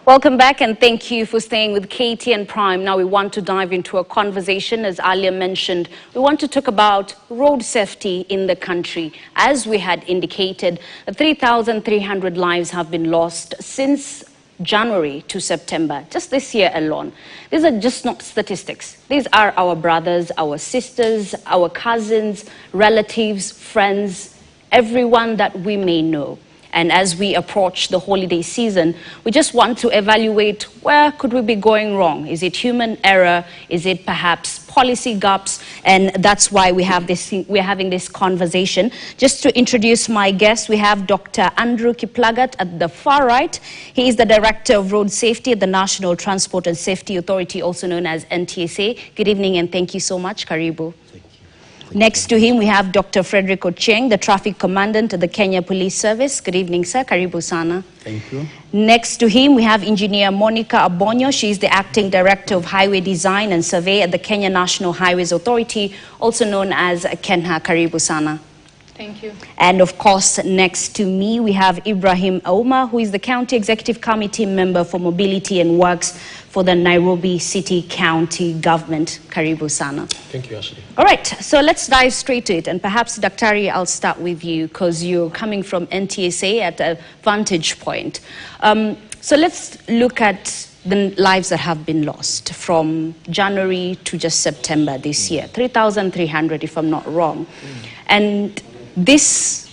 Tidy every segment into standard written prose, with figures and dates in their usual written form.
Welcome back and thank you for staying with KTN Prime. Now we want to dive into a conversation, as Alia mentioned. We want to talk about road safety in the country. As we had indicated, 3,300 lives have been lost since January to September, just this year alone. These are just not statistics. These are our brothers, our sisters, our cousins, relatives, friends, everyone that we may know. And as we approach the holiday season, we just want to evaluate where could we be going wrong? Is it human error? Is it perhaps policy gaps? And that's why we're having this conversation. Just to introduce my guest, we have Dr. Andrew Kiplagat at the far right. He is the Director of Road Safety at the National Transport and Safety Authority, also known as NTSA. Good evening and thank you so much. Karibu. Next to him, we have Dr. Frederick Ochieng, the Traffic Commandant at the Kenya Police Service. Good evening, sir. Karibu sana. Thank you. Next to him, we have Engineer Monica Abonyo. She is the Acting Director of Highway Design and Survey at the Kenya National Highways Authority, also known as KENHA. Karibu sana. Thank you. And of course, next to me, we have Ibrahim Auma, who is the County Executive Committee Member for Mobility and Works for the Nairobi City County Government. Karibu sana. Thank you, Ashley. All right, so let's dive straight to it. And perhaps, Daktari, I'll start with you because you're coming from NTSA at a vantage point. So let's look at the lives that have been lost from January to just September this year. 3,300, if I'm not wrong. And this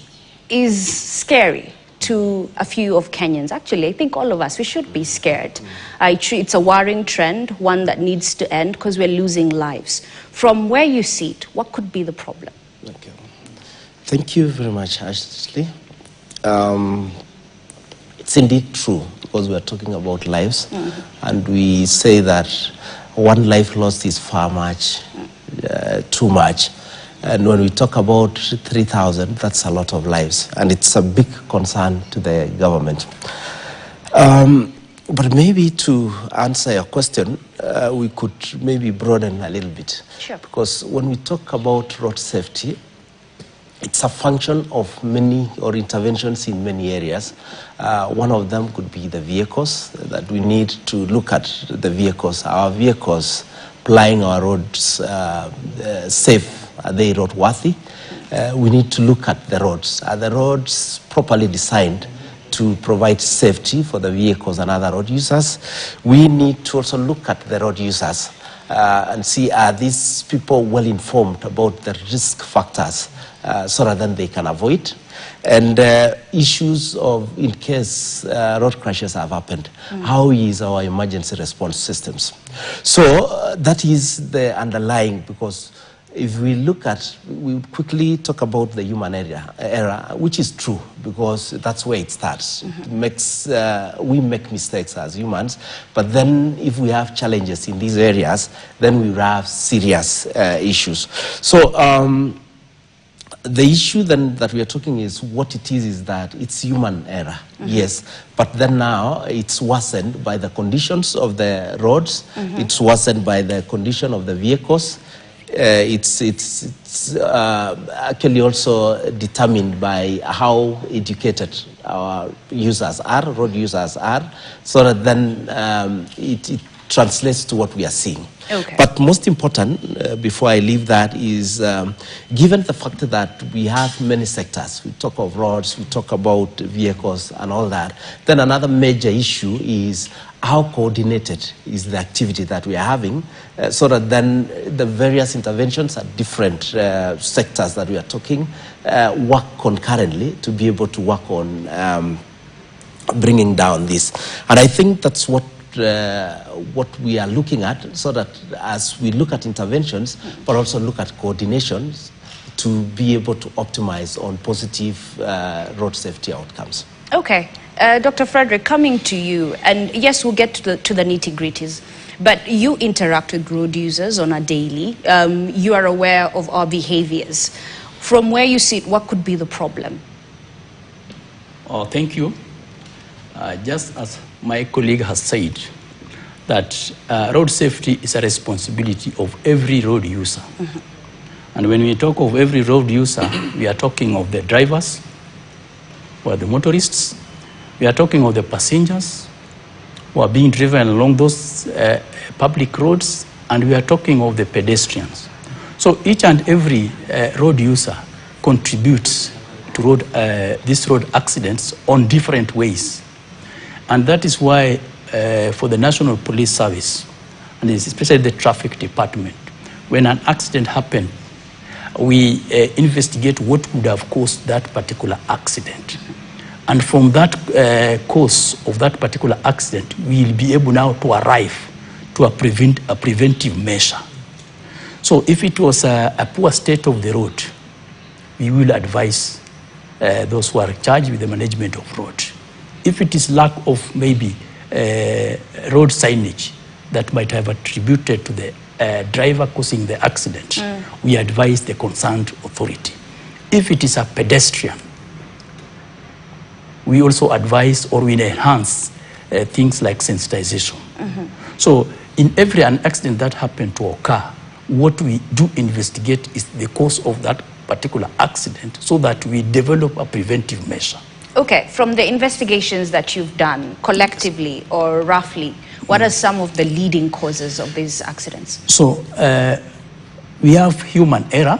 is scary to a few of Kenyans. Actually, I think all of us, we should be scared. It's a worrying trend, one that needs to end because we're losing lives. From where you see it, what could be the problem? Okay. Thank you very much, Ashley. It's indeed true because we're talking about lives and we say that one life lost is far much, too much. And when we talk about 3,000, that's a lot of lives. And it's a big concern to the government. But maybe to answer your question, we could maybe broaden a little bit. Sure. Because when we talk about road safety, it's a function of many or interventions in many areas. One of them could be the vehicles, that we need to look at the vehicles, our vehicles plying our roads safe. Are they roadworthy? We need to look at the roads. Are the roads properly designed to provide safety for the vehicles and other road users? We need to also look at the road users and see, are these people well informed about the risk factors so that then they can avoid? And issues of, in case road crashes have happened, how is our emergency response systems? So that is the underlying, because if we look at, we quickly talk about the human error, which is true because that's where it starts. It makes, we make mistakes as humans, but then if we have challenges in these areas, then we have serious issues. So the issue then that we are talking is what it is that it's human error, yes, but then now it's worsened by the conditions of the roads, it's worsened by the condition of the vehicles. It's actually also determined by how educated our users are, road users are, so that then it translates to what we are seeing. Okay. But most important, before I leave that, is given the fact that we have many sectors, we talk of roads, we talk about vehicles and all that, then another major issue is how coordinated is the activity that we are having, so that then the various interventions at different sectors that we are talking work concurrently to be able to work on bringing down this. And I think that's what we are looking at, so that as we look at interventions, but also look at coordinations to be able to optimize on positive road safety outcomes. Okay. Dr. Frederick, coming to you, and yes, we'll get to the nitty-gritties, but you interact with road users on a daily. You are aware of our behaviors. From where you sit, what could be the problem? Oh, thank you. Just as my colleague has said, that road safety is a responsibility of every road user. And when we talk of every road user, we are talking of the drivers, or the motorists, we are talking of the passengers, who are being driven along those public roads, and we are talking of the pedestrians. So each and every road user contributes to these road accidents on different ways. And that is why for the National Police Service, and especially the traffic department, when an accident happens, we investigate what would have caused that particular accident. And from that cause of that particular accident, we will be able now to arrive to a preventive measure. So if it was a poor state of the road, we will advise those who are charged with the management of road. If it is lack of maybe road signage that might have attributed to the driver causing the accident, we advise the concerned authority. If it is a pedestrian, we also advise or we enhance things like sensitization. So in every accident that happened to occur, what we do investigate is the cause of that particular accident so that we develop a preventive measure. Okay, from the investigations that you've done collectively or roughly, what are some of the leading causes of these accidents? So we have human error.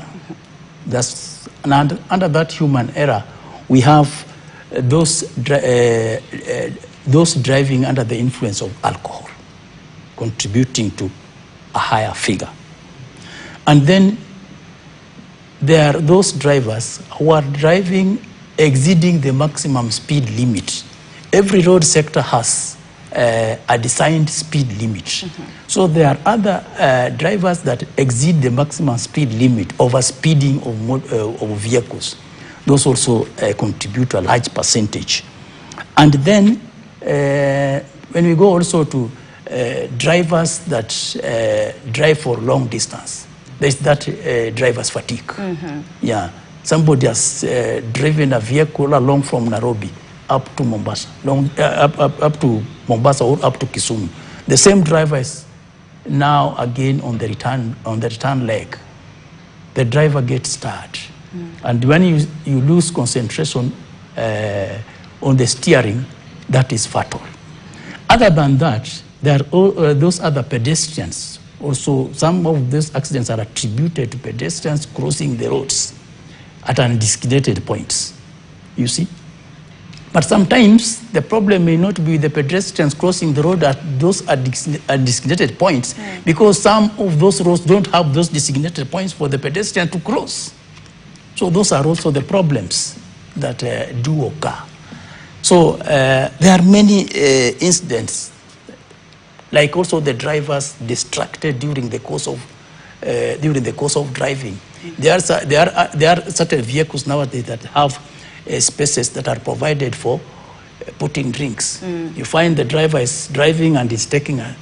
That's, and under that human error, we have those driving under the influence of alcohol, contributing to a higher figure. And then there are those drivers who are driving exceeding the maximum speed limit. Every road sector has a designed speed limit. So there are other drivers that exceed the maximum speed limit, overspeeding of vehicles. Those also contribute to a large percentage. And then when we go also to drivers that drive for long distance, there's that driver's fatigue. Yeah, somebody has driven a vehicle along from Nairobi up to Mombasa, up to Mombasa or up to Kisumu. The same driver is now again on the return leg. The driver gets tired, and when you lose concentration on the steering, that is fatal. Other than that, there are those other pedestrians. Also, some of these accidents are attributed to pedestrians crossing the roads at undesignated points, you see. But sometimes the problem may not be the pedestrians crossing the road at those undesignated points, because some of those roads don't have those designated points for the pedestrian to cross. So those are also the problems that do occur. So there are many incidents, like also the drivers distracted during the course of driving. There are certain vehicles nowadays that have spaces that are provided for putting drinks. You find the driver is driving and is taking a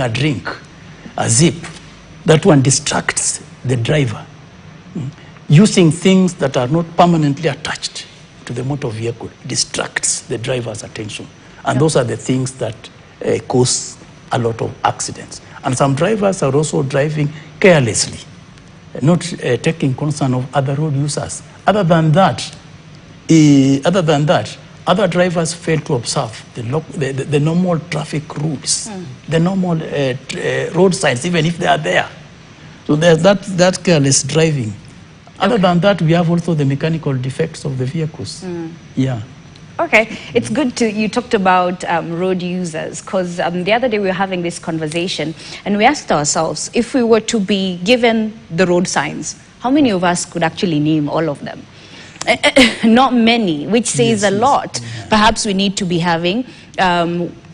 drink, a zip. That one distracts the driver. Using things that are not permanently attached to the motor vehicle distracts the driver's attention. And those are the things that cause a lot of accidents. And some drivers are also driving carelessly, not taking concern of other road users. Other than that, other drivers fail to observe the normal traffic rules, the normal road signs, even if they are there. So there's that careless driving. Other than that, we have also the mechanical defects of the vehicles. Yeah. Okay, it's good you talked about road users, because the other day we were having this conversation and we asked ourselves, if we were to be given the road signs, how many of us could actually name all of them? Not many, which says a lot. Perhaps we need to be having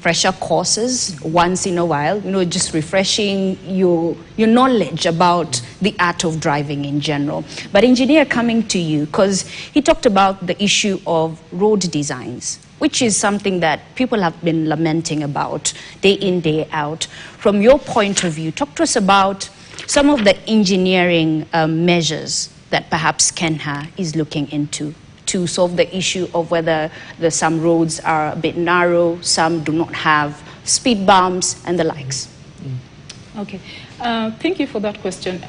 fresher courses once in a while, just refreshing your knowledge about the art of driving in general. But engineer, coming to you, because he talked about the issue of road designs, which is something that people have been lamenting about day in, day out. From your point of view, talk to us about some of the engineering measures that perhaps Kenya is looking into to solve the issue of whether some roads are a bit narrow, some do not have speed bumps and the likes. Okay, thank you for that question.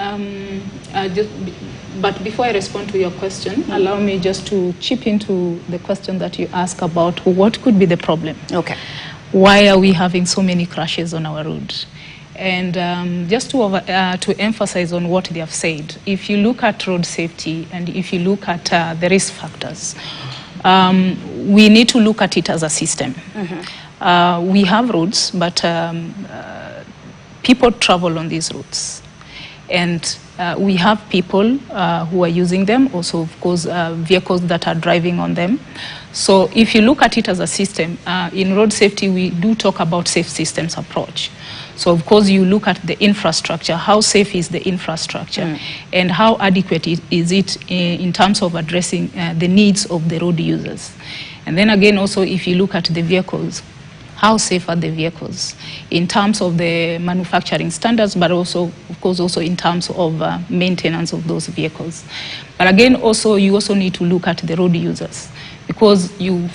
But before I respond to your question, allow me just to chip into the question that you asked about what could be the problem. Okay. why are we having so many crashes on our road? And just to emphasize on what they have said, if you look at road safety and if you look at the risk factors, we need to look at it as a system. Mm-hmm. We have roads, but people travel on these roads. And we have people who are using them, also, of course, vehicles that are driving on them. So if you look at it as a system, in road safety, we do talk about safe systems approach. So, of course, you look at the infrastructure, how safe is the infrastructure, and how adequate is it in terms of addressing the needs of the road users. And then again, also, if you look at the vehicles, how safe are the vehicles in terms of the manufacturing standards, but also, of course, also in terms of maintenance of those vehicles. But again, also, you also need to look at the road users. Because you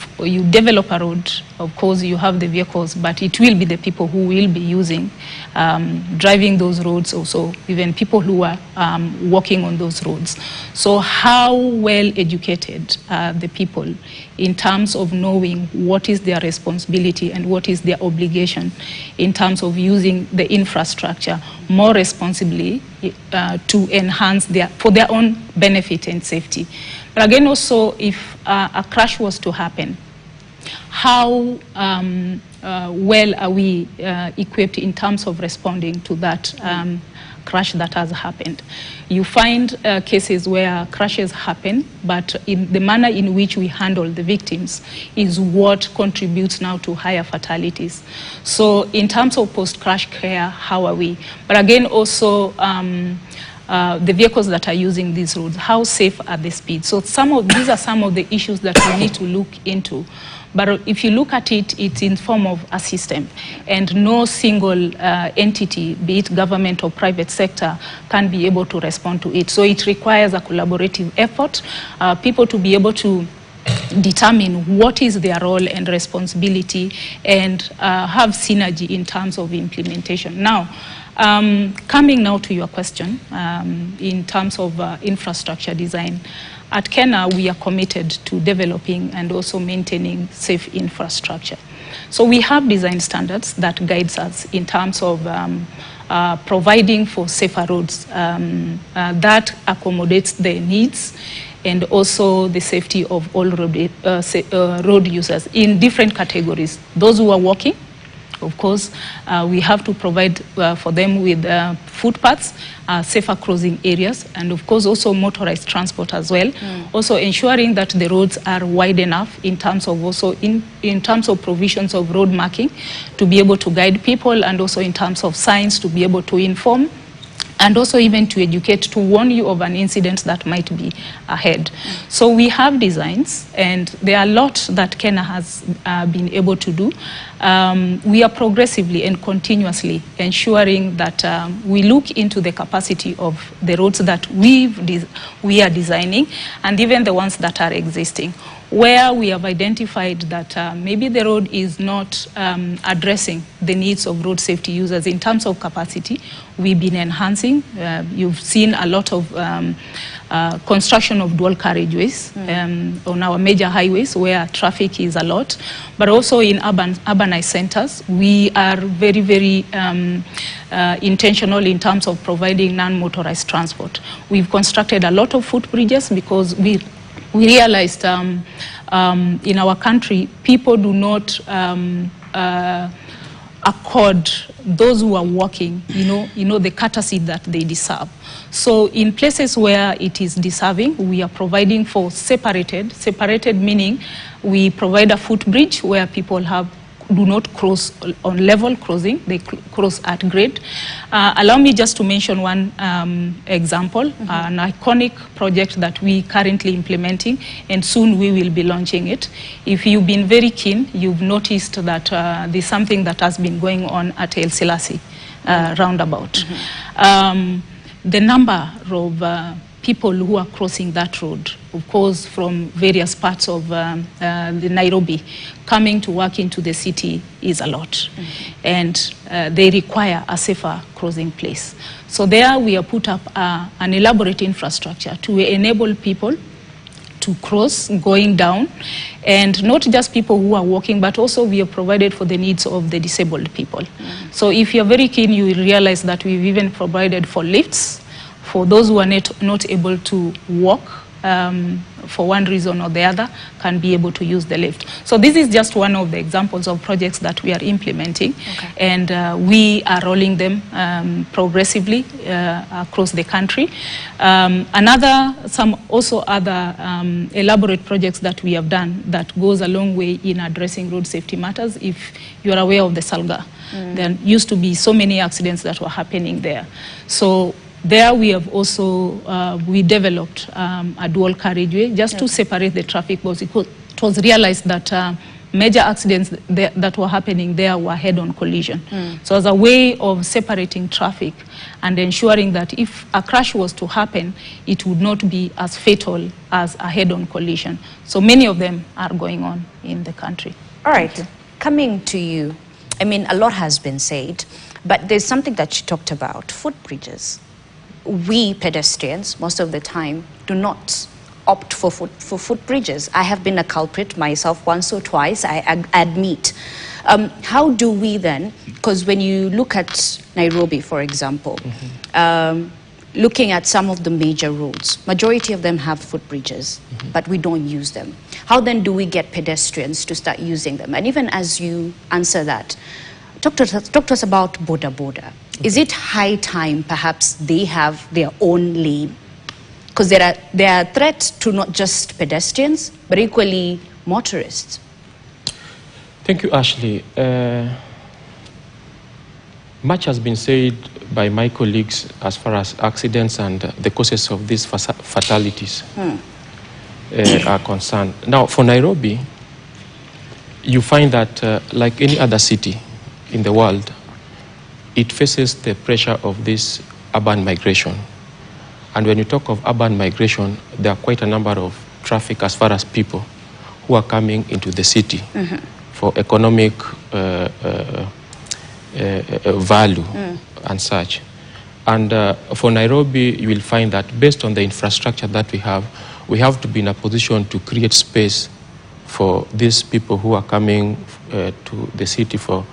develop a road, of course, you have the vehicles, but it will be the people who will be using, driving those roads, also even people who are walking on those roads. So how well educated are the people in terms of knowing what is their responsibility and what is their obligation in terms of using the infrastructure more responsibly to enhance for their own benefit and safety. But again, also, if a crash was to happen, how well are we equipped in terms of responding to that crash that has happened? You find cases where crashes happen, but in the manner in which we handle the victims is what contributes now to higher fatalities. So in terms of post-crash care, how are we? But again, also, the vehicles that are using these roads, how safe are the speeds? So these are some of the issues that we need to look into. But if you look at it, it's in form of a system, and no single entity, be it government or private sector, can be able to respond to it. So it requires a collaborative effort, people to be able to determine what is their role and responsibility, and have synergy in terms of implementation. Now, coming now to your question, in terms of infrastructure design, at Kenya, we are committed to developing and also maintaining safe infrastructure. So we have design standards that guides us in terms of providing for safer roads that accommodates the needs and also the safety of all road users in different categories. Those who are walking, of course, we have to provide for them with footpaths, safer crossing areas, and of course also motorized transport as well. Also ensuring that the roads are wide enough in terms of also in terms of provisions of road marking to be able to guide people, and also in terms of signs to be able to inform, and also even to educate, to warn you of an incident that might be ahead. So we have designs, and there are a lot that Kenya has been able to do. We are progressively and continuously ensuring that we look into the capacity of the roads that we are designing, and even the ones that are existing. Where we have identified that maybe the road is not addressing the needs of road safety users in terms of capacity, we've been enhancing. You've seen a lot of construction of dual carriageways on our major highways where traffic is a lot, but also in urbanized centers. We are very, very intentional in terms of providing non-motorized transport. We've constructed a lot of footbridges because we realized in our country, people do not accord those who are walking, the courtesy that they deserve. So in places where it is deserving, we are providing for separated meaning we provide a footbridge where people do not cross on level crossing, they cross at grade. Allow me just to mention one example, an iconic project that we currently implementing, and soon we will be launching it. If you've been very keen, you've noticed that there's something that has been going on at El Selassie roundabout. The number of people who are crossing that road, of course, from various parts of the Nairobi, coming to work into the city is a lot. And they require a safer crossing place. So there we have put up an elaborate infrastructure to enable people to cross going down, and not just people who are walking, but also we have provided for the needs of the disabled people. So if you're very keen, you will realize that we've even provided for lifts for those who are not able to walk for one reason or the other, can be able to use the lift. So this is just one of the examples of projects that we are implementing, and we are rolling them progressively across the country. Some other elaborate projects that we have done that goes a long way in addressing road safety matters. If you are aware of the Salga, there used to be so many accidents that were happening there. So there we have also, we developed a dual carriageway just to separate the traffic, because it was realized that major accidents that were happening there were head-on collision. So as a way of separating traffic and ensuring that if a crash was to happen, it would not be as fatal as a head-on collision. So many of them are going on in the country. All right, coming to you, I mean, a lot has been said, but there's something that you talked about, footbridges. We pedestrians, most of the time, do not opt for footbridges. I have been a culprit myself once or twice, I admit. How do we then, because when you look at Nairobi, for example, looking at some of the major roads, majority of them have footbridges, but we don't use them. How then do we get pedestrians to start using them? And even as you answer that, talk to us about boda. Is it high time perhaps they have their own lane? Because they are a threat to not just pedestrians, but equally motorists. Thank you, Ashley. Much has been said by my colleagues as far as accidents and the causes of these fatalities are concerned. Now, for Nairobi, you find that like any other city in the world, it faces the pressure of this urban migration. And when you talk of urban migration, there are quite a number of traffic as far as people who are coming into the city for economic value and such. And for Nairobi, you will find that based on the infrastructure that we have to be in a position to create space for these people who are coming to the city for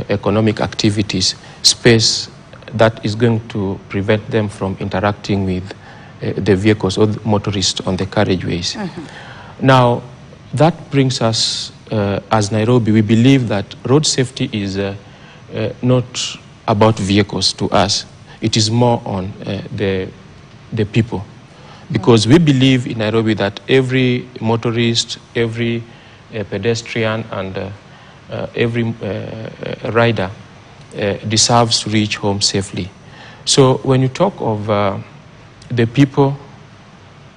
economic activities, space that is going to prevent them from interacting with the vehicles or the motorists on the carriageways. Now, that brings us, as Nairobi, we believe that road safety is not about vehicles to us. It is more on the people. Because we believe in Nairobi that every motorist, every pedestrian, and every rider deserves to reach home safely. So when you talk of the people,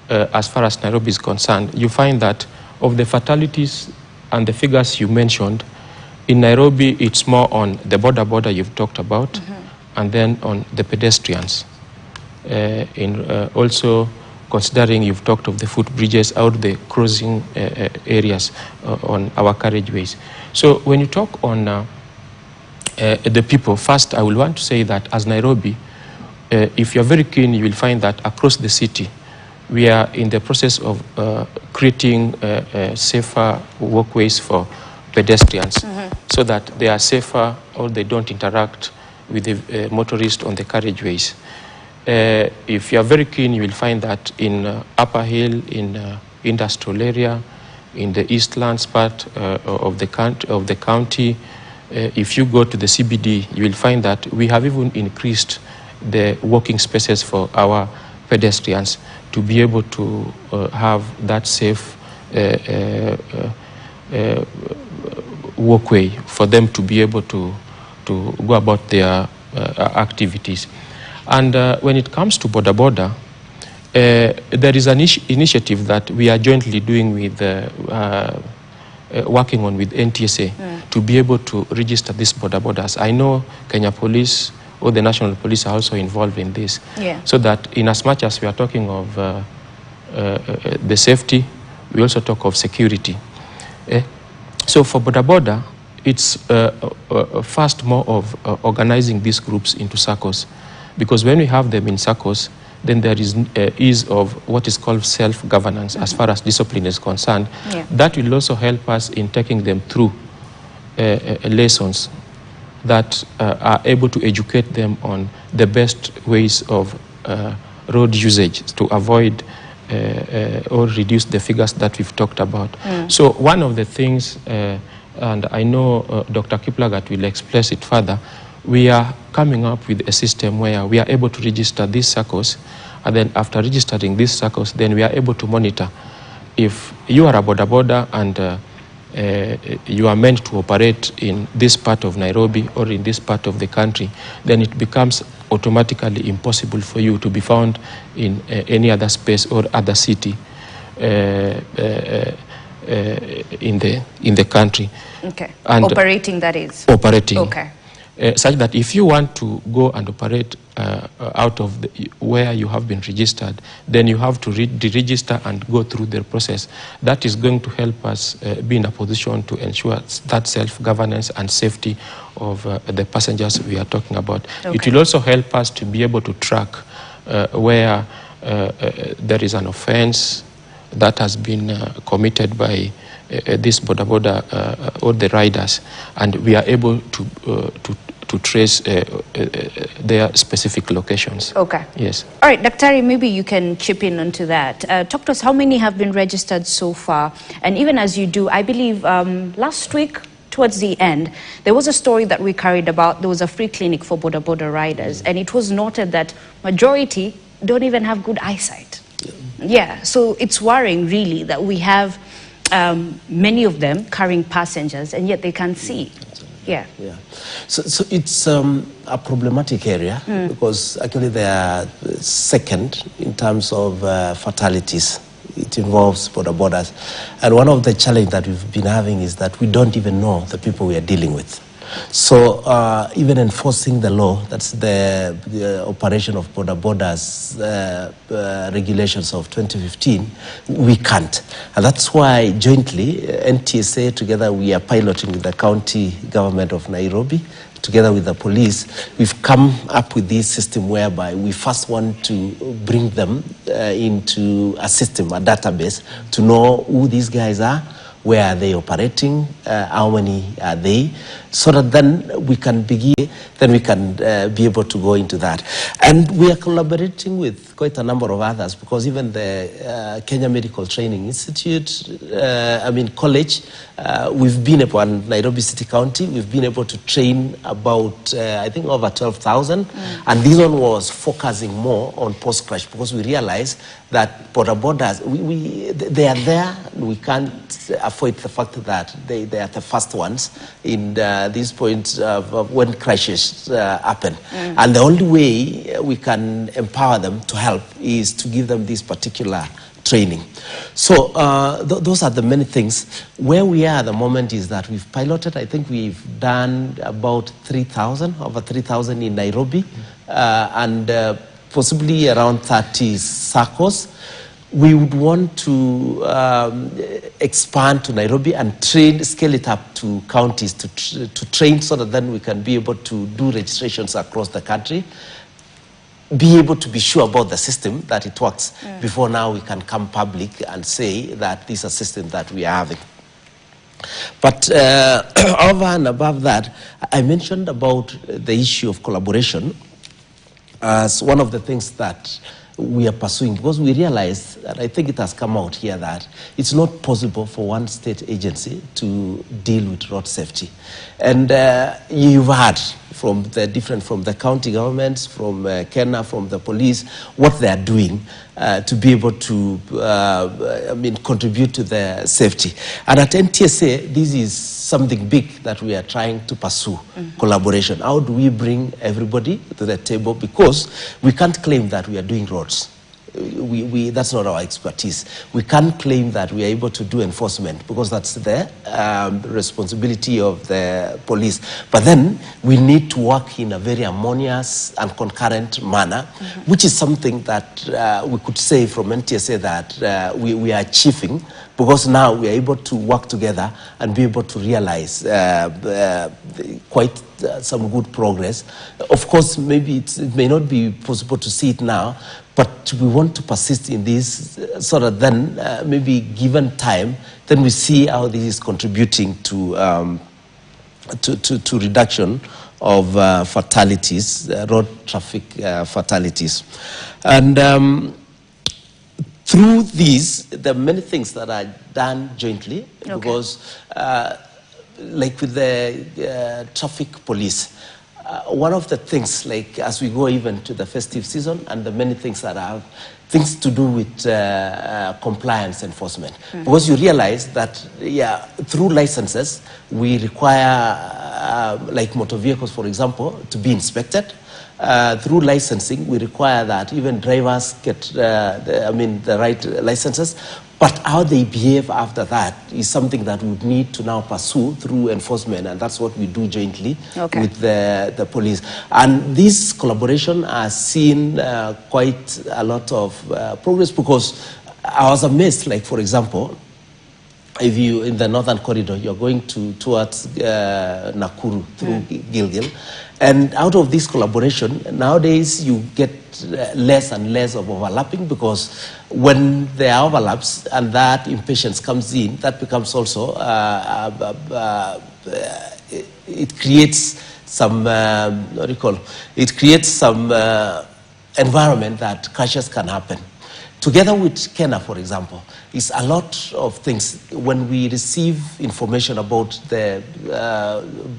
as far as Nairobi is concerned, you find that of the fatalities and the figures you mentioned, in Nairobi it's more on the boda you've talked about, and then on the pedestrians. Also considering you've talked of the footbridges out the crossing areas on our carriageways. So when you talk on the people, first I will want to say that as Nairobi, if you're very keen, you will find that across the city, we are in the process of creating safer walkways for pedestrians so that they are safer or they don't interact with the motorists on the carriageways. If you are very keen, you will find that in Upper Hill, in industrial area, in the Eastlands part of the county, if you go to the CBD, you will find that we have even increased the walking spaces for our pedestrians to be able to have that safe walkway for them to be able to go about their activities. And when it comes to boda, there is an initiative that we are jointly doing with, working on with NTSA to be able to register these bodas. I know Kenya Police or the National Police are also involved in this. So that in as much as we are talking of the safety, we also talk of security. So for boda, it's first more of organizing these groups into circles. Because when we have them in circles, then there is ease of what is called self-governance as far as discipline is concerned. Yeah. That will also help us in taking them through lessons that are able to educate them on the best ways of road usage to avoid or reduce the figures that we've talked about. So one of the things, and I know Dr. Kiplagat will express it further, we are coming up with a system where we are able to register these circles, and then after registering these circles, then we are able to monitor if you are a boda and you are meant to operate in this part of Nairobi or in this part of the country, then it becomes automatically impossible for you to be found in any other space or other city in the country. Okay. And operating, that is. Operating. Okay. Such that if you want to go and operate out of where you have been registered, then you have to deregister and go through the process. That is going to help us be in a position to ensure that self-governance and safety of the passengers we are talking about. Okay. It will also help us to be able to track where there is an offense that has been committed by this boda or the riders, and we are able to trace their specific locations. Okay. Yes. All right, Daktari, maybe you can chip in onto that. Talk to us, how many have been registered so far? And even as you do, I believe last week, towards the end, there was a story that we carried about. There was a free clinic for boda riders, and it was noted that majority don't even have good eyesight. Yeah, so it's worrying really that we have many of them carrying passengers and yet they can't see. Yeah. Yeah. So it's a problematic area because actually they are second in terms of fatalities. It involves bodas. And one of the challenges that we've been having is that we don't even know the people we are dealing with. So even enforcing the law, that's the operation of bodas regulations of 2015, we can't. And that's why jointly, NTSA together, we are piloting with the county government of Nairobi, together with the police. We've come up with this system whereby we first want to bring them into a system, a database, to know who these guys are, where are they operating, how many are they, so that then we can begin, then we can be able to go into that. And we are collaborating with quite a number of others, because even the Kenya Medical Training Institute, college, we've been able, and Nairobi City County, we've been able to train about, I think, over 12,000. And this one was focusing more on post-crash, because we realized that bodas, they are there. We can't avoid the fact that they are the first ones in these points of when crashes happen. And the only way we can empower them to help is to give them this particular training. So those are the many things. Where we are at the moment is that we've piloted, I think we've done about 3,000, over 3,000 in Nairobi, and possibly around 30 circles. We would want to expand to Nairobi and scale it up to counties to train, so that then we can be able to do registrations across the country, be able to be sure about the system, that it works, before now we can come public and say that this is a system that we are having. But over and above that, I mentioned about the issue of collaboration as one of the things that we are pursuing, because we realize, and I think it has come out here, that it's not possible for one state agency to deal with road safety. And you've heard from the county governments, from Kenya, from the police, what they are doing to be able to contribute to the safety. And at NTSA, this is something big that we are trying to pursue, collaboration. How do we bring everybody to the table? Because we can't claim that we are doing roads. That's not our expertise. We can't claim that we are able to do enforcement, because that's the responsibility of the police. But then we need to work in a very harmonious and concurrent manner, which is something that we could say from NTSA that we are achieving, because now we are able to work together and be able to realize quite some good progress. Of course, maybe it may not be possible to see it now, But we want to persist in this so that then maybe given time, then we see how this is contributing to reduction of fatalities, road traffic fatalities. And through these, there are many things that are done jointly, because like with the traffic police, one of the things, like as we go even to the festive season, and the many things that have things to do with compliance enforcement. Because you realize that, through licenses, we require, like motor vehicles, for example, to be inspected. Through licensing, we require that even drivers get the right licenses. But how they behave after that is something that we need to now pursue through enforcement, and that's what we do jointly with the police. And this collaboration has seen quite a lot of progress, because I was amazed, like for example, if you, in the northern corridor, you're going towards Nakuru through Gilgil, and out of this collaboration, nowadays you get less and less of overlapping, because when there are overlaps and that impatience comes in, that becomes also, it creates some, it creates some environment that crashes can happen. Together with Kenya, for example, is a lot of things. When we receive information about the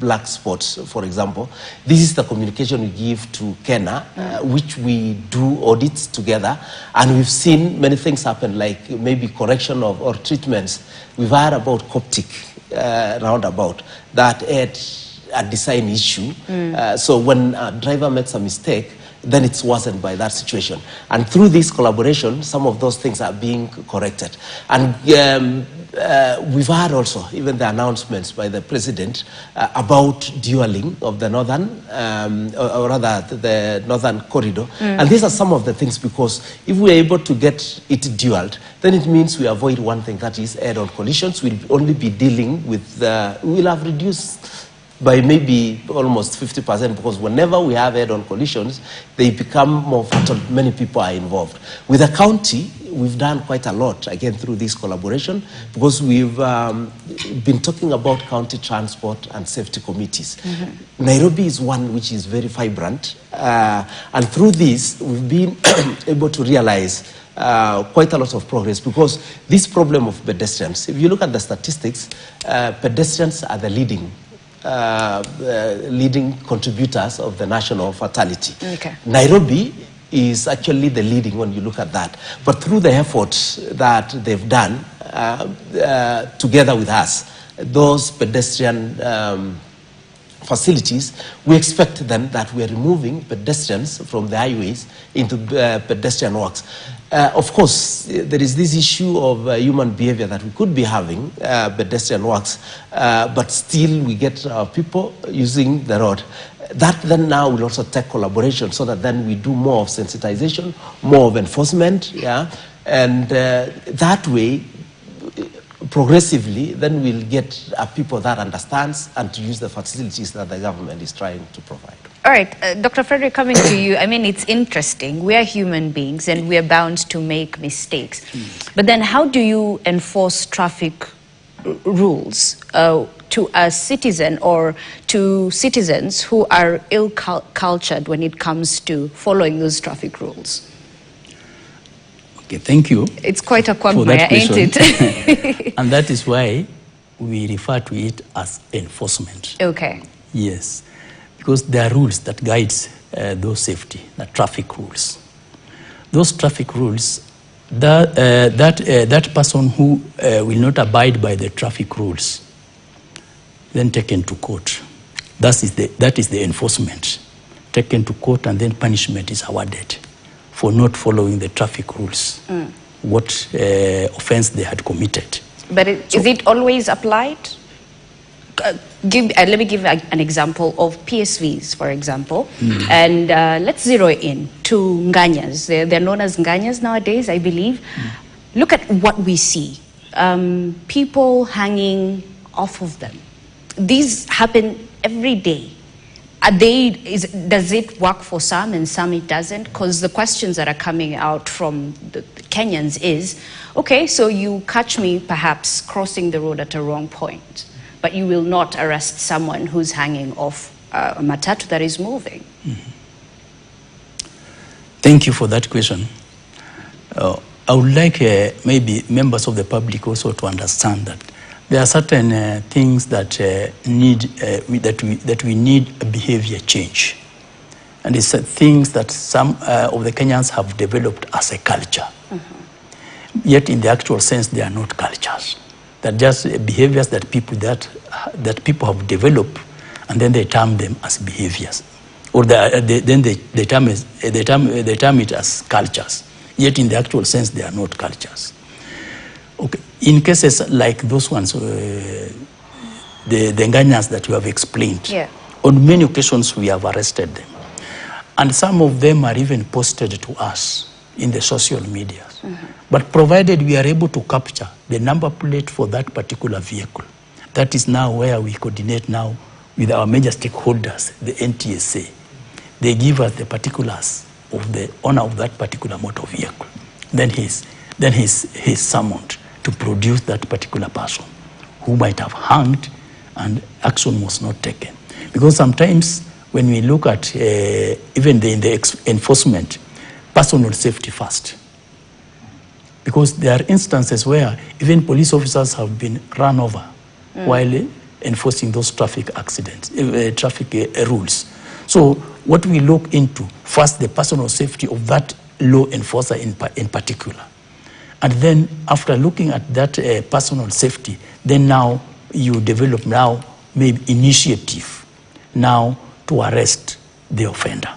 black spots, for example, this is the communication we give to Kenya, which we do audits together, and we've seen many things happen, like maybe correction of or treatments. We've heard about Coptic roundabout that had a design issue. So when a driver makes a mistake, then it's worsened by that situation. And through this collaboration, some of those things are being corrected. And we've heard also even the announcements by the president about dualing of the northern, or rather the northern corridor. And these are some of the things, because if we're able to get it dualed, then it means we avoid one thing, that is head-on collisions. We'll only be dealing with, we'll have reduced by maybe almost 50%, because whenever we have head-on collisions, they become more fatal. Many people are involved. With the county, we've done quite a lot, again, through this collaboration, because we've been talking about county transport and safety committees. Nairobi is one which is very vibrant, and through this, we've been able to realize quite a lot of progress, because this problem of pedestrians, if you look at the statistics, pedestrians are the leading contributors of the national fatality. Nairobi is actually the leading when you look at that. But through the efforts that they've done together with us, those pedestrian facilities, we expect then that we are removing pedestrians from the highways into pedestrian walks. Of course, there is this issue of human behavior that we could be having, pedestrian walks, but still we get people using the road. That then now will also take collaboration, so that then we do more of sensitization, more of enforcement, and that way, progressively, then we'll get people that understands and to use the facilities that the government is trying to provide. All right, Dr. Frederick, coming to you, I mean, it's interesting. We are human beings and we are bound to make mistakes. But then how do you enforce traffic rules to a citizen or to citizens who are ill-cultured when it comes to following those traffic rules? Okay, thank you. It's quite a quagmire, ain't it? And that is why we refer to it as enforcement. Okay. Yes, because there are rules that guides those safety, the traffic rules. Those traffic rules, that person who will not abide by the traffic rules, then taken to court. That is the enforcement. Taken to court, and then punishment is awarded for not following the traffic rules, what offense they had committed. But is it always applied? Let me give an example of PSVs, for example, and let's zero in to Nganyas. They're known as Nganyas nowadays, I believe. Look at what we see. People hanging off of them. These happen every day. does it work for some and some it doesn't? Because the questions that are coming out from the Kenyans is, okay, so you catch me perhaps crossing the road at a wrong point, but you will not arrest someone who's hanging off a matatu that is moving. Mm-hmm. Thank you for that question. I would like maybe members of the public also to understand that there are certain things that we need a behavior change, and it's things that some of the Kenyans have developed as a culture. Mm-hmm. Yet, in the actual sense, they are not cultures. They're just behaviors that people have developed, and then they term them as behaviors, or then they term it as cultures. Yet, in the actual sense, they are not cultures. Okay. In cases like those ones, the Nganyas that you have explained, yeah, on many occasions we have arrested them. And some of them are even posted to us in the social media. Mm-hmm. But provided we are able to capture the number plate for that particular vehicle, that is now where we coordinate now with our major stakeholders, the NTSA. They give us the particulars of the owner of that particular motor vehicle. Then he's summoned to produce that particular person who might have hanged and action was not taken. Because sometimes when we look at even in the enforcement, personal safety first. Because there are instances where even police officers have been run over while enforcing those traffic accidents, rules. So what we look into, first the personal safety of that law enforcer in particular. And then after looking at that personal safety, then now you develop now maybe initiative now to arrest the offender.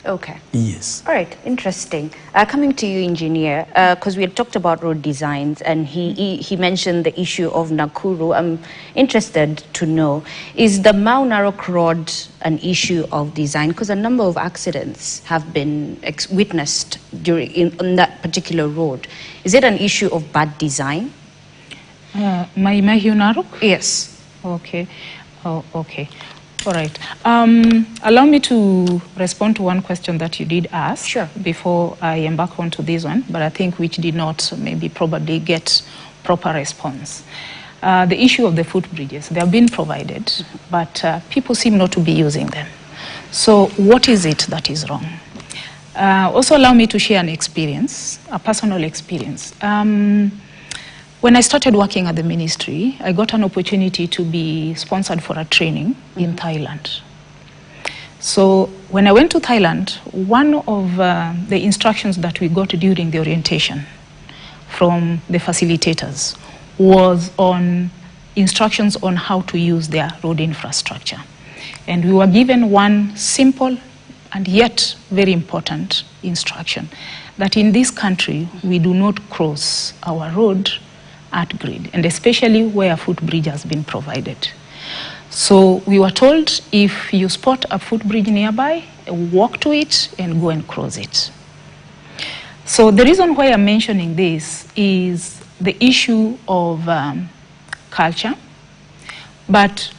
Okay. Yes. All right, interesting. Coming to you, engineer, because we had talked about road designs and he mentioned the issue of Nakuru. I'm interested to know, is the Mau Narok Road an issue of design? Because a number of accidents have been witnessed on that particular road. Is it an issue of bad design? Mau Narok? Yes. Okay. Oh, okay. All right. Allow me to respond to one question that you did ask. Sure. Before I embark onto this one, but I think which did not maybe probably get proper response. The issue of the footbridges, they have been provided, but people seem not to be using them. So what is it that is wrong? Also allow me to share an experience, a personal experience. When I started working at the ministry, I got an opportunity to be sponsored for a training in Thailand. So when I went to Thailand, one of the instructions that we got during the orientation from the facilitators was on instructions on how to use their road infrastructure. And we were given one simple and yet very important instruction, that in this country, we do not cross our road at grade, and especially where a footbridge has been provided. So we were told, if you spot a footbridge nearby, walk to it and go and cross it. So the reason why I'm mentioning this is the issue of culture, but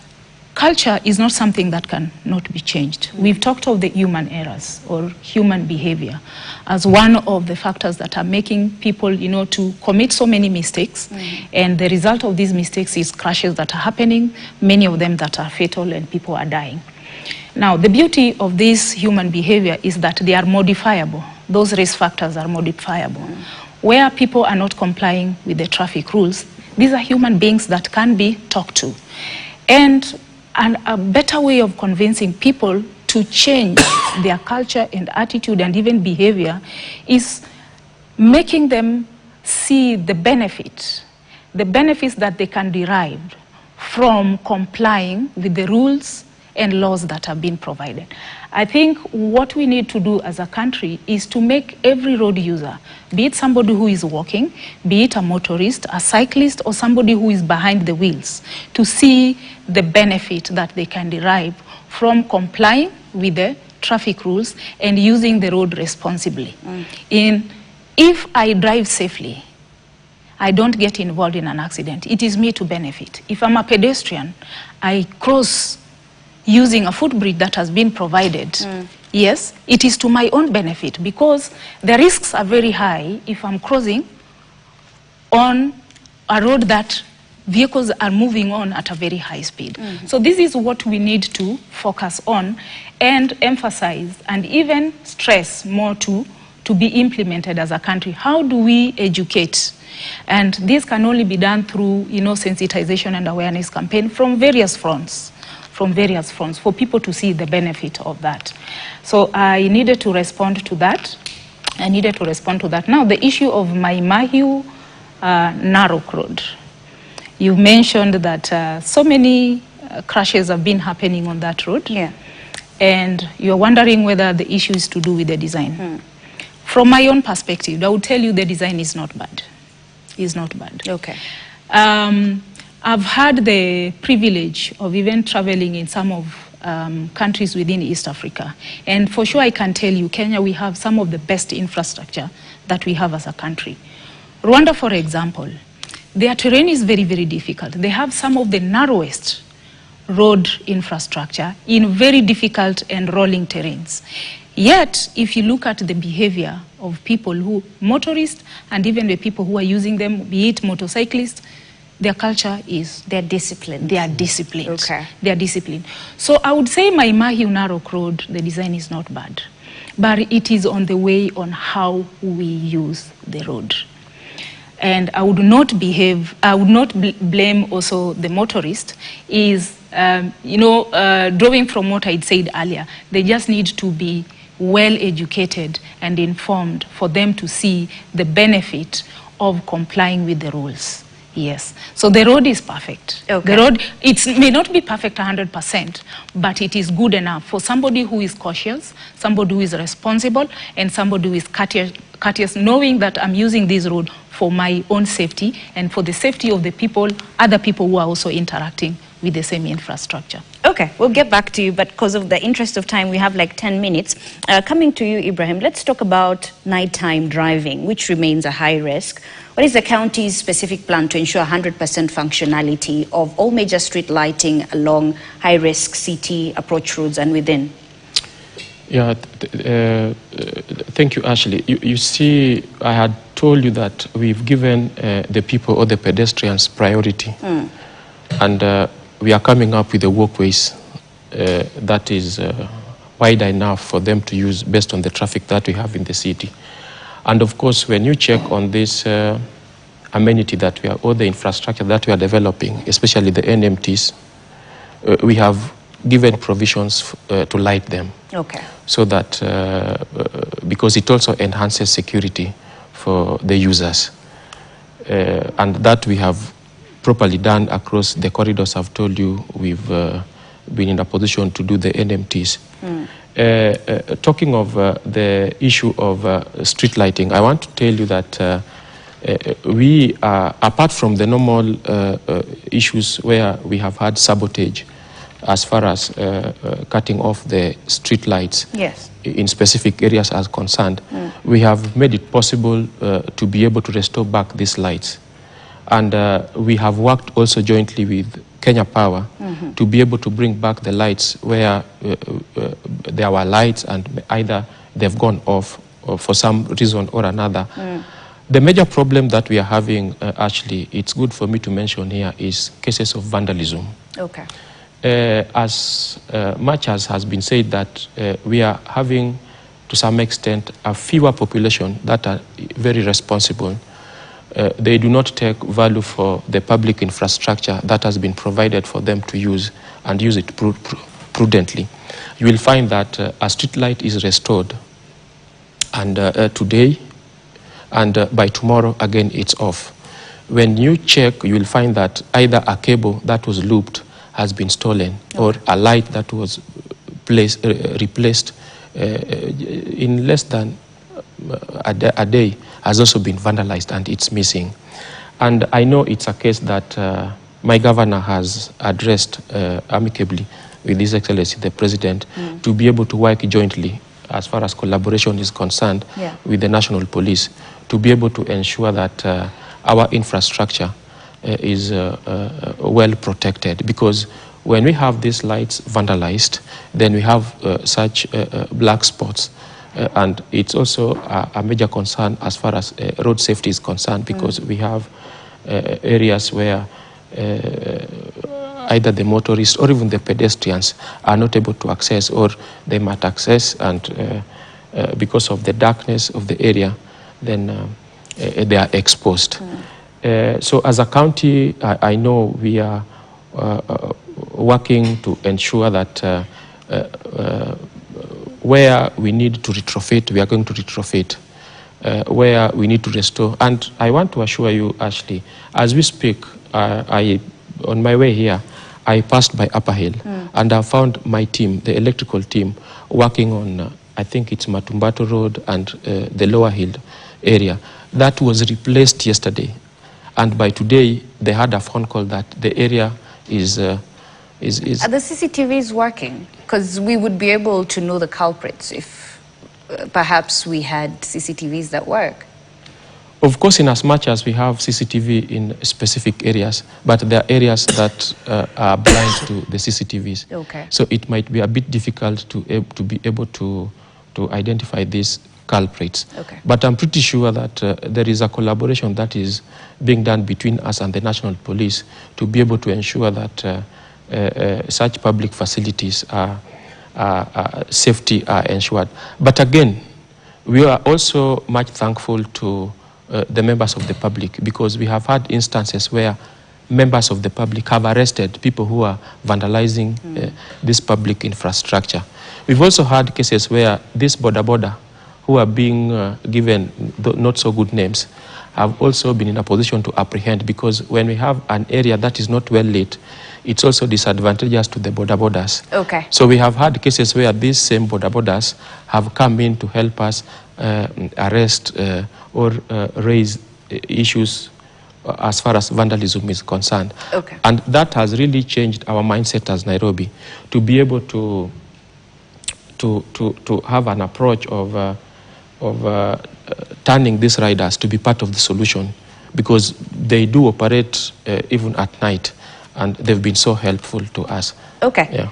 culture is not something that can not be changed. We've talked of the human errors or human behavior as one of the factors that are making people, to commit so many mistakes. And the result of these mistakes is crashes that are happening, many of them that are fatal, and people are dying. Now, the beauty of this human behavior is that they are modifiable. Those risk factors are modifiable. Where people are not complying with the traffic rules, these are human beings that can be talked to. And a better way of convincing people to change their culture and attitude and even behavior is making them see the benefits that they can derive from complying with the rules and laws that have been provided. I think what we need to do as a country is to make every road user, be it somebody who is walking, be it a motorist, a cyclist, or somebody who is behind the wheels, to see the benefit that they can derive from complying with the traffic rules and using the road responsibly. If I drive safely, I don't get involved in an accident. It is me to benefit. If I'm a pedestrian, I cross using a footbridge that has been provided, yes, it is to my own benefit, because the risks are very high if I'm crossing on a road that vehicles are moving on at a very high speed. So this is what we need to focus on and emphasize and even stress more to be implemented as a country. How do we educate? And this can only be done through, sensitization and awareness campaign from various fronts, for people to see the benefit of that. So I needed to respond to that. Now, the issue of Maimahiu Narok Road. You mentioned that so many crashes have been happening on that road. Yeah. And you're wondering whether the issue is to do with the design. From my own perspective, I would tell you the design is not bad. It's not bad. Okay. I've had the privilege of even traveling in some of countries within East Africa. And for sure I can tell you, Kenya, we have some of the best infrastructure that we have as a country. Rwanda, for example, their terrain is very, very difficult. They have some of the narrowest road infrastructure in very difficult and rolling terrains. Yet, if you look at the behavior of people motorists and even the people who are using them, be it motorcyclists, their culture is... They're disciplined. They are disciplined. Okay. They are disciplined. So I would say Maimahiu Narok Road, the design is not bad. But it is on the way on how we use the road. And I would not blame also the motorist, drawing from what I'd said earlier, they just need to be well educated and informed for them to see the benefit of complying with the rules. Yes. So the road is perfect. Okay. The road, it may not be perfect 100%, but it is good enough for somebody who is cautious, somebody who is responsible, and somebody who is courteous, knowing that I'm using this road for my own safety and for the safety of the people, other people who are also interacting with the same infrastructure. Okay, we'll get back to you, but because of the interest of time, we have like 10 minutes. Coming to you, Ibrahim, let's talk about nighttime driving, which remains a high risk. What is the county's specific plan to ensure 100% functionality of all major street lighting along high-risk city approach roads and within? Yeah, thank you, Ashley. You see, I had told you that we've given the people or the pedestrians priority. And we are coming up with the walkways that is wide enough for them to use based on the traffic that we have in the city. And of course, when you check on this amenity that we are, or the infrastructure that we are developing, especially the NMTs, we have given provisions to light them. Okay. So that, because it also enhances security for the users. And that we have properly done across the corridors. I've told you we've been in a position to do the NMTs. Talking of the issue of street lighting, I want to tell you that we are, apart from the normal issues where we have had sabotage as far as cutting off the street lights, yes, in specific areas as concerned, we have made it possible to be able to restore back these lights. And we have worked also jointly with Kenya Power to be able to bring back the lights where there were lights and either they've gone off or for some reason or another. The major problem that we are having, actually, it's good for me to mention here, is cases of vandalism. Okay. As much as has been said that we are having, to some extent, a fewer population that are very responsible. They do not take value for the public infrastructure that has been provided for them to use and use it prudently. You will find that a street light is restored and today, and by tomorrow again it's off. When you check, you will find that either a cable that was looped has been stolen, or a light that was replaced in less than a day has also been vandalized and it's missing. And I know it's a case that my governor has addressed amicably with His Excellency the President to be able to work jointly as far as collaboration is concerned with the National Police to be able to ensure that our infrastructure is well protected, because when we have these lights vandalized, then we have such black spots. And it's also a major concern as far as road safety is concerned, because we have areas where either the motorists or even the pedestrians are not able to access, or they might access, and because of the darkness of the area, then they are exposed. So as a county, I know we are working to ensure that where we need to retrofit, we are going to retrofit. Where we need to restore. And I want to assure you, Ashley, as we speak, on my way here, I passed by Upper Hill, and I found my team, the electrical team, working on, I think it's Matumbato Road and the Lower Hill area. That was replaced yesterday. And by today, they had a phone call that the area is... Are the CCTVs working? Because we would be able to know the culprits if perhaps we had CCTVs that work. Of course, in as much as we have CCTV in specific areas, but there are areas that are blind to the CCTVs. Okay. So it might be a bit difficult to be able to identify these culprits. Okay. But I'm pretty sure that there is a collaboration that is being done between us and the National Police to be able to ensure that such public facilities safety are ensured. But again, we are also much thankful to the members of the public, because we have had instances where members of the public have arrested people who are vandalizing this public infrastructure. We've also had cases where this boda who are being given not so good names have also been in a position to apprehend, because when we have an area that is not well lit, it's also disadvantageous to the bodas. Okay. So we have had cases where these same bodas have come in to help us arrest or raise issues as far as vandalism is concerned. Okay. And that has really changed our mindset as Nairobi to be able to have an approach of turning these riders to be part of the solution, because they do operate even at night, and they've been so helpful to us. Okay,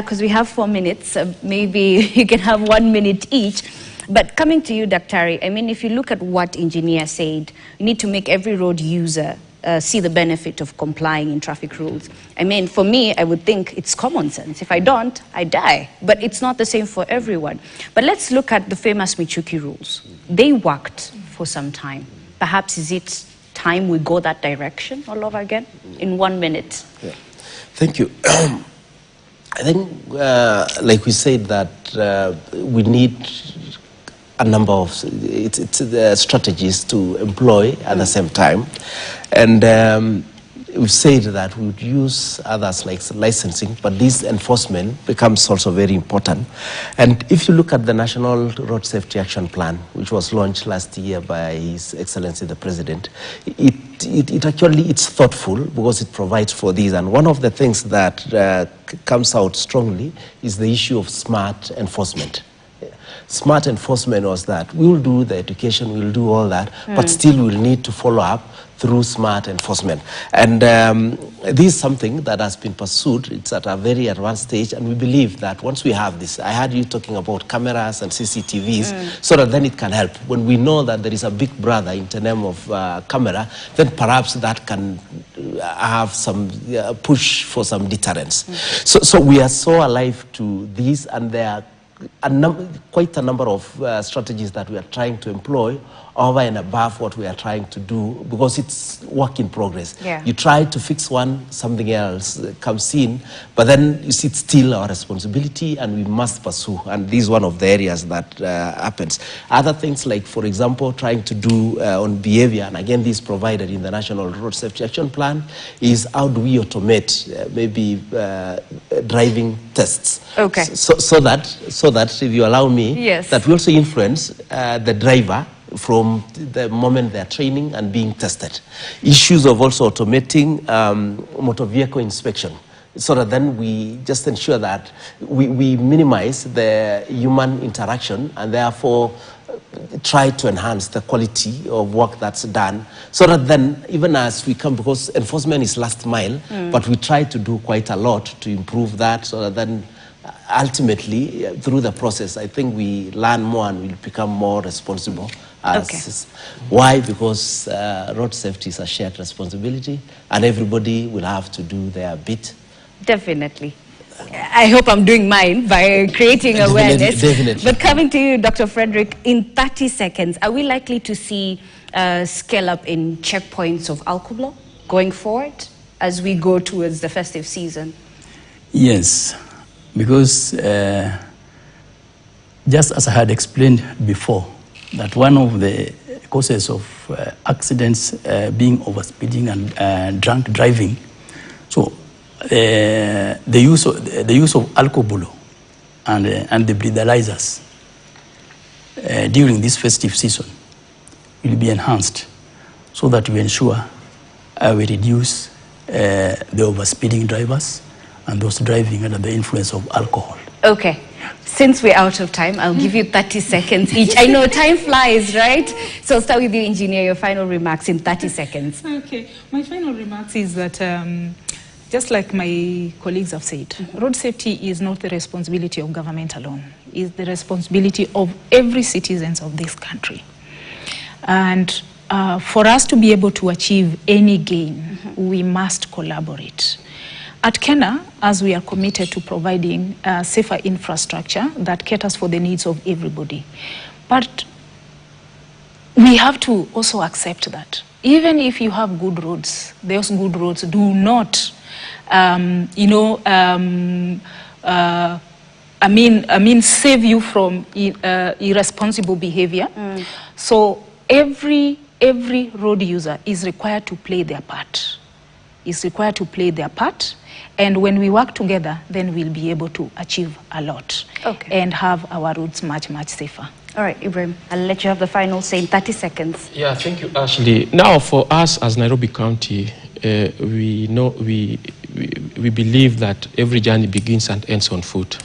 because we have 4 minutes, maybe you can have 1 minute each. But coming to you, Daktari, I mean, if you look at what engineer said, you need to make every road user see the benefit of complying in traffic rules. I mean, for me, I would think it's common sense. If I don't, I die. But it's not the same for everyone. But let's look at the famous Michuki rules. They worked for some time. Perhaps is it time we go that direction all over again in 1 minute? Yeah. Thank you. I think, like we said, that we need a number of strategies to employ at the same time. And we've said that we would use others like licensing, but this enforcement becomes also very important. And if you look at the National Road Safety Action Plan, which was launched last year by His Excellency the President, it's thoughtful because it provides for these. And one of the things that comes out strongly is the issue of smart enforcement. Smart enforcement was that we will do the education, we will do all that, but still we will need to follow up through smart enforcement. And this is something that has been pursued. It's at a very advanced stage, and we believe that once we have this, I heard you talking about cameras and CCTVs, so that then it can help. When we know that there is a big brother in terms of camera, then perhaps that can have some push for some deterrence. So we are so alive to this, and there are quite a number of strategies that we are trying to employ over and above what we are trying to do, because it's work in progress. Yeah. You try to fix one, something else comes in, but then you see it's still our responsibility and we must pursue. And this is one of the areas that happens. Other things like, for example, trying to do on behavior, and again this is provided in the National Road Safety Action Plan, is how do we automate maybe driving tests. Okay. So that, if you allow me, yes, that we also influence the driver from the moment they're training and being tested. Issues of also automating motor vehicle inspection, so that then we just ensure that we minimize the human interaction, and therefore try to enhance the quality of work that's done, so that then, even as we come, because enforcement is last mile, but we try to do quite a lot to improve that, so that then ultimately, through the process, I think we learn more and we'll become more responsible. Why? Because road safety is a shared responsibility, and everybody will have to do their bit. Definitely. I hope I'm doing mine by creating awareness. Definitely. But coming to you, Dr. Frederick, in 30 seconds, are we likely to see a scale up in checkpoints of alcohol going forward as we go towards the festive season? Yes, because just as I had explained before, that one of the causes of accidents being overspeeding and drunk driving. So the use of alcohol and the breathalyzers during this festive season will be enhanced, so that we ensure we reduce the overspeeding drivers and those driving under the influence of alcohol. Okay. Since we're out of time, I'll give you 30 seconds each. I know time flies, right? So I'll start with you, Engineer, your final remarks in 30 seconds. Okay. My final remarks is that just like my colleagues have said, road safety is not the responsibility of government alone. It's the responsibility of every citizen of this country. And for us to be able to achieve any gain, we must collaborate. At Kenya, as we are committed to providing safer infrastructure that caters for the needs of everybody. But we have to also accept that even if you have good roads, those good roads do not, save you from irresponsible behavior. So every road user is required to play their part. And when we work together, then we'll be able to achieve a lot and have our roads much, much safer. All right, Ibrahim, I'll let you have the final say in 30 seconds. Yeah, thank you, Ashley. Now, for us as Nairobi County, we believe that every journey begins and ends on foot.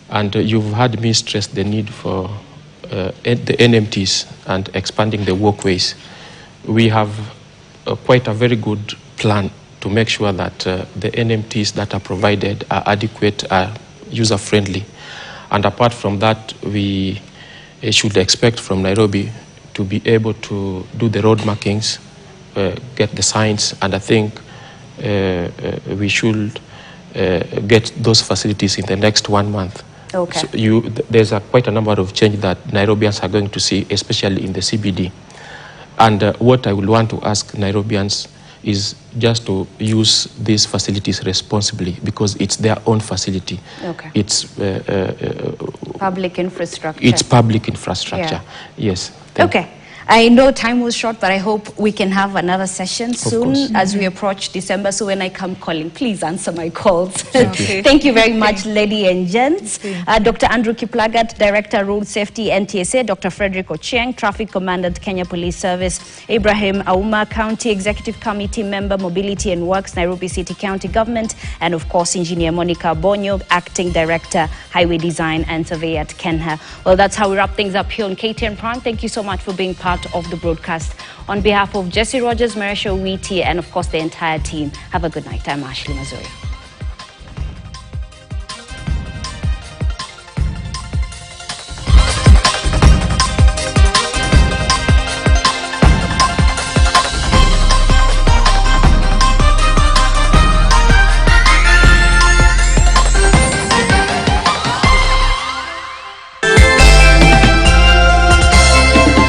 And you've heard me stress the need for the NMTs and expanding the walkways. We have quite a very good plan to make sure that the NMTs that are provided are adequate, are user-friendly. And apart from that, we should expect from Nairobi to be able to do the road markings, get the signs, and I think we should get those facilities in the next 1 month. Okay. So there's quite a number of change that Nairobians are going to see, especially in the CBD. And what I would want to ask Nairobians is just to use these facilities responsibly, because it's their own facility. Okay. It's public infrastructure. It's public infrastructure. Yeah. Yes. Okay. I know time was short, but I hope we can have another session soon as we approach December. So when I come calling, please answer my calls. Thank you very much, ladies and gents. Dr. Andrew Kiplagat, Director, Road Safety, NTSA. Dr. Frederick Ochieng, Traffic Commandant, Kenya Police Service. Ibrahim Auma, County Executive Committee Member, Mobility and Works, Nairobi City County Government. And of course, Engineer Monica Bonyo, Acting Director, Highway Design and Survey at Kenya. Well, that's how we wrap things up here on KTN Prime. Thank you so much for being part of the broadcast. On behalf of Jesse Rogers, Marisha Wheaty, and of course the entire team, have a good night. I'm Ashley Mazoya.